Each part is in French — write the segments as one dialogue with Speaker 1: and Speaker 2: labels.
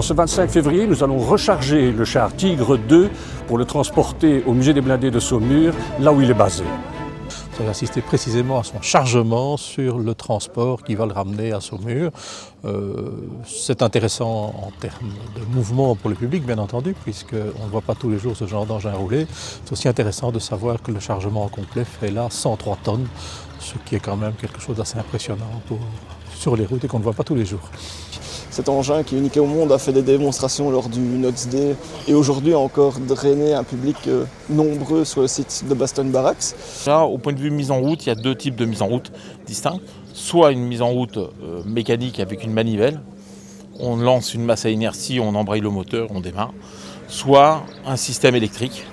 Speaker 1: En ce 25 février, nous allons recharger le char Tigre 2 pour le transporter au musée des blindés de Saumur, là où il est basé.
Speaker 2: Vous allez assister précisément à son chargement sur le transport qui va le ramener à Saumur. C'est intéressant en termes de mouvement pour le public, bien entendu, puisqu'on ne voit pas tous les jours ce genre d'engin rouler. C'est aussi intéressant de savoir que le chargement complet fait là 103 tonnes, ce qui est quand même quelque chose d'assez impressionnant sur les routes et qu'on ne voit pas tous les jours.
Speaker 3: Cet engin qui est unique au monde a fait des démonstrations lors du Nox Day et aujourd'hui a encore drainé un public nombreux sur le site de Bastogne Barracks.
Speaker 4: Là, au point de vue mise en route, il y a deux types de mise en route distincts. Soit une mise en route mécanique avec une manivelle, on lance une masse à inertie, on embraye le moteur, on démarre. Soit un système électrique.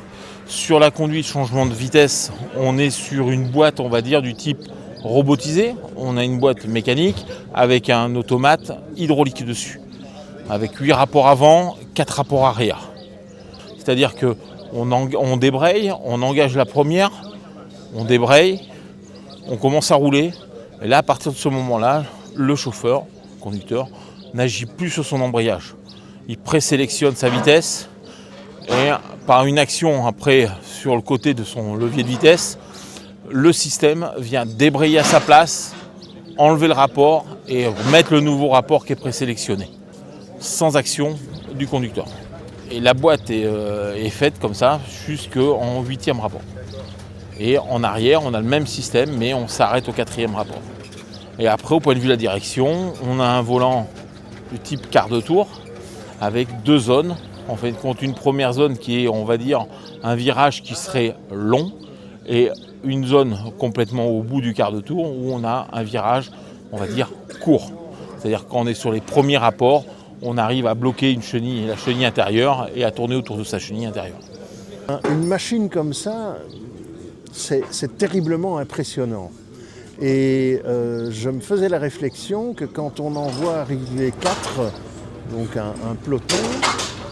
Speaker 4: Sur la conduite changement de vitesse, on est sur une boîte, on va dire, du type robotisé. On a une boîte mécanique avec un automate hydraulique dessus, avec 8 rapports avant, 4 rapports arrière. C'est-à-dire qu'on débraye, on engage la première, on débraye, on commence à rouler. Et là, à partir de ce moment-là, le chauffeur, le conducteur, n'agit plus sur son embrayage. Il présélectionne sa vitesse et par une action après sur le côté de son levier de vitesse, le système vient débrayer à sa place, enlever le rapport et mettre le nouveau rapport qui est présélectionné, sans action du conducteur. Et la boîte est faite comme ça jusqu'en 8e rapport. Et en arrière, on a le même système, mais on s'arrête au 4e rapport. Et après, au point de vue de la direction, on a un volant du type quart de tour avec 2 zones. En fin de compte, une première zone qui est, on va dire, un virage qui serait long et une zone complètement au bout du quart de tour où on a un virage, on va dire, court. C'est-à-dire quand on est sur les premiers rapports, on arrive à bloquer une chenille, la chenille intérieure et à tourner autour de sa chenille intérieure.
Speaker 5: Une machine comme ça, c'est terriblement impressionnant. Et je me faisais la réflexion que quand on en voit arriver 4, donc un peloton,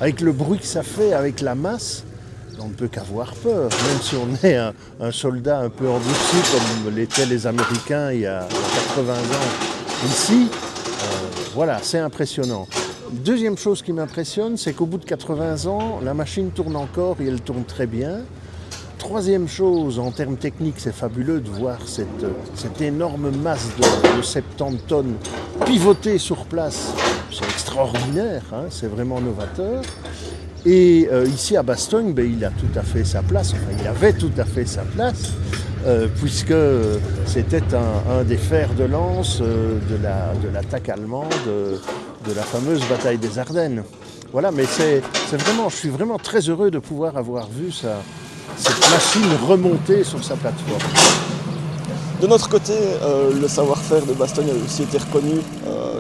Speaker 5: avec le bruit que ça fait, avec la masse, on ne peut qu'avoir peur, même si on est un soldat un peu endurci comme l'étaient les Américains il y a 80 ans ici. Voilà, c'est impressionnant. Deuxième chose qui m'impressionne, c'est qu'au bout de 80 ans, la machine tourne encore et elle tourne très bien. Troisième chose, en termes techniques, c'est fabuleux de voir cette énorme masse de 70 tonnes pivotée sur place. C'est extraordinaire, hein, c'est vraiment novateur. Et ici à Bastogne, il a tout à fait sa place, enfin il avait tout à fait sa place, puisque c'était un des fers de lance de l'attaque allemande, de la fameuse bataille des Ardennes. Voilà, mais c'est vraiment, je suis vraiment très heureux de pouvoir avoir vu cette machine remonter sur sa plateforme.
Speaker 3: De notre côté, le savoir-faire de Bastogne a aussi été reconnu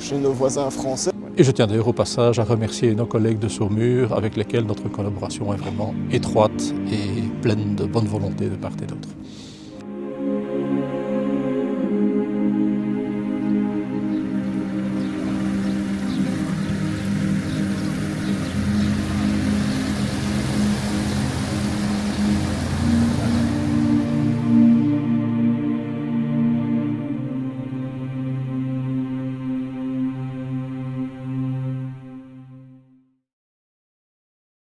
Speaker 3: chez nos voisins français.
Speaker 2: Et je tiens d'ailleurs au passage à remercier nos collègues de Saumur avec lesquels notre collaboration est vraiment étroite et pleine de bonne volonté de part et d'autre.